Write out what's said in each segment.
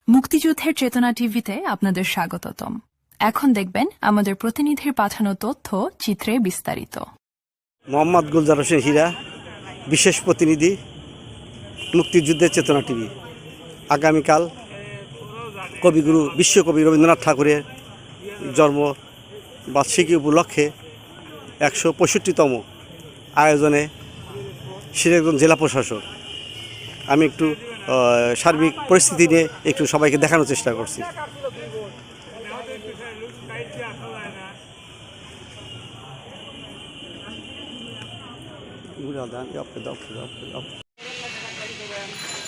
মুক্তিযুদ্ধের চেতনা টিভিতে আপনাদের স্বাগতম। এখন দেখবেন আমাদের প্রতিনিধির পাঠানো তথ্য চিত্রে বিস্তারিত। মোহাম্মদ গুলজার হোসেন হীরা, বিশেষ প্রতিনিধি, মুক্তিযুদ্ধের চেতনা টিভি। আগামীকাল কবিগুরু বিশ্বকবি রবীন্দ্রনাথ ঠাকুরের জন্মবার্ষিকী উপলক্ষে ১৬৫তম আয়োজনে সিরাজগঞ্জ জেলা প্রশাসক। আমি একটু সার্বিক পরিস্থিতি নিয়ে একটু সবাইকে দেখানোর চেষ্টা করছি।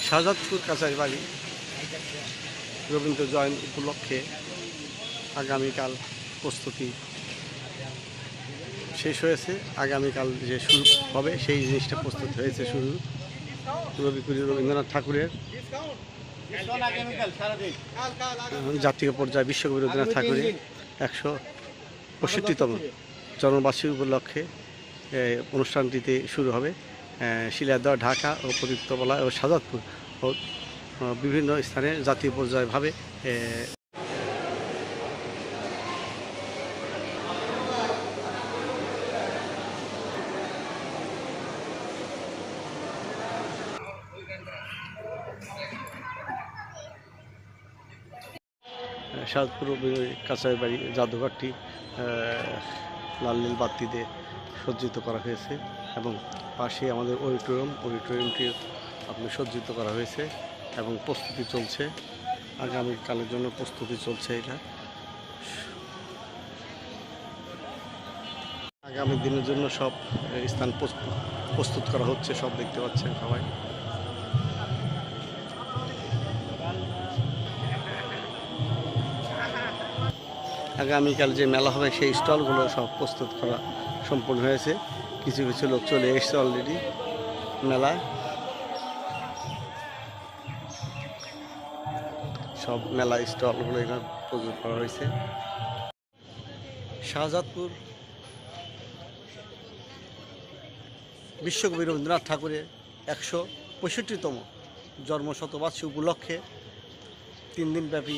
শাহজাদপুর কাছারি বাড়ি রবীন্দ্র জয়ন্তী উপলক্ষে আগামীকাল প্রস্তুতি শেষ হয়েছে। আগামীকাল যে শুরু হবে সেই জিনিসটা প্রস্তুত হয়েছে। শুরু কবিগুরু রবীন্দ্রনাথ ঠাকুরের জাতীয় পর্যায়ে বিশ্বকবি রবীন্দ্রনাথ ঠাকুরের ১৬৫তম জন্মবার্ষিকী উপলক্ষে অনুষ্ঠানটিতে শুরু হবে। শিলাদহ, ঢাকা ও পতিততলা ও শাহজাদপুর ও বিভিন্ন স্থানে জাতীয় পর্যায়ভাবে শাহজাদপুর কাছারি বাড়ি জাদুঘরটি লাল নীল বাতিতে সজ্জিত করা হয়েছে এবং পাশে আমাদের অডিটোরিয়ামটি আপনার সজ্জিত করা হয়েছে এবং প্রস্তুতি চলছে। আগামীকালের জন্য প্রস্তুতি চলছে। এটা আগামী দিনের জন্য সব স্থান প্রস্তুত করা হচ্ছে। সব দেখতে পাচ্ছেন সবাই। আগামীকাল যে মেলা হবে সেই স্টলগুলো সব প্রস্তুত করা সম্পূর্ণ হয়েছে। কিছু কিছু লোক চলে এসছে অলরেডি মেলায়। সব মেলা স্টলগুলো এখানে প্রস্তুত করা হয়েছে। শাহজাদপুর বিশ্বকবি রবীন্দ্রনাথ ঠাকুরের ১৬৫তম জন্মশতবার্ষিকী উপলক্ষে 3 দিনব্যাপী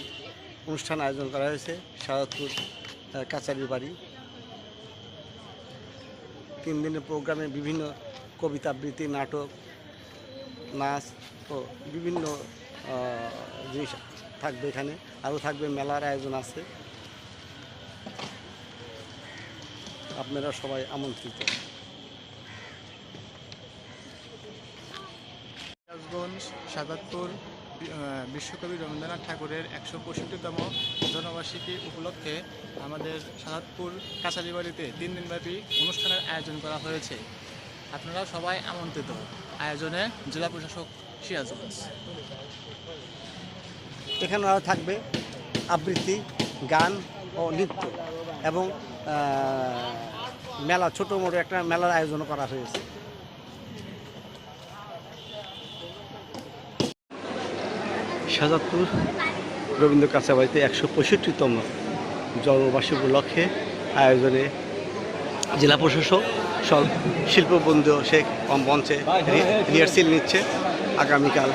অনুষ্ঠান আয়োজন করা হয়েছে শাহজাদপুর কাছারি বাড়ি। 3 দিনের প্রোগ্রামে বিভিন্ন কবিতা আবৃত্তি, নাটক, নাচ ও বিভিন্ন জিনিস থাকবে। এখানে আরও থাকবে, মেলার আয়োজন আছে। আপনারা সবাই আমন্ত্রিত। সিরাজগঞ্জ শাহজাদপুর বিশ্বকবি রবীন্দ্রনাথ ঠাকুরের ১৬৫তম জন্মবার্ষিকী উপলক্ষে আমাদের শাহজাদপুর কাছারি বাড়িতে 3 দিনব্যাপী অনুষ্ঠানের আয়োজন করা হয়েছে। আপনারা সবাই আমন্ত্রিত। আয়োজনে জেলা প্রশাসক সিরাজগঞ্জ। এখানে আরও থাকবে আবৃত্তি, গান ও নৃত্য এবং মেলা, ছোটো মোটো একটা মেলার আয়োজন করা হয়েছে। শাহজাদপুর রবীন্দ্র কাছারি বাড়িতে ১৬৫তম জন্মবার্ষিকী উপলক্ষে আয়োজনে জেলা প্রশাসক সব শিল্পবন্ধু সে মঞ্চে রিহার্সেল নিচ্ছে। আগামীকাল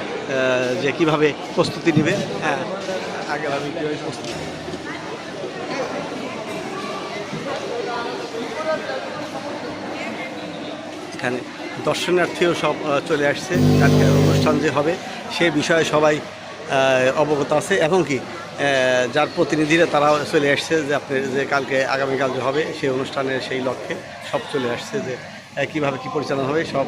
যে কীভাবে প্রস্তুতি নেবে, আগামী কীভাবে প্রস্তুতি। এখানে দর্শনার্থীও সব চলে আসছে। কালকে অনুষ্ঠান যে হবে সে বিষয়ে সবাই অবগত আছে এবং কি যার প্রতিনিধিরা তারাও চলে আসছে যে আপনি যে কালকে আগামীকাল যে হবে সেই অনুষ্ঠানের সেই লক্ষ্যে সব চলে আসছে যে কীভাবে কী পরিচালনা হবে সব।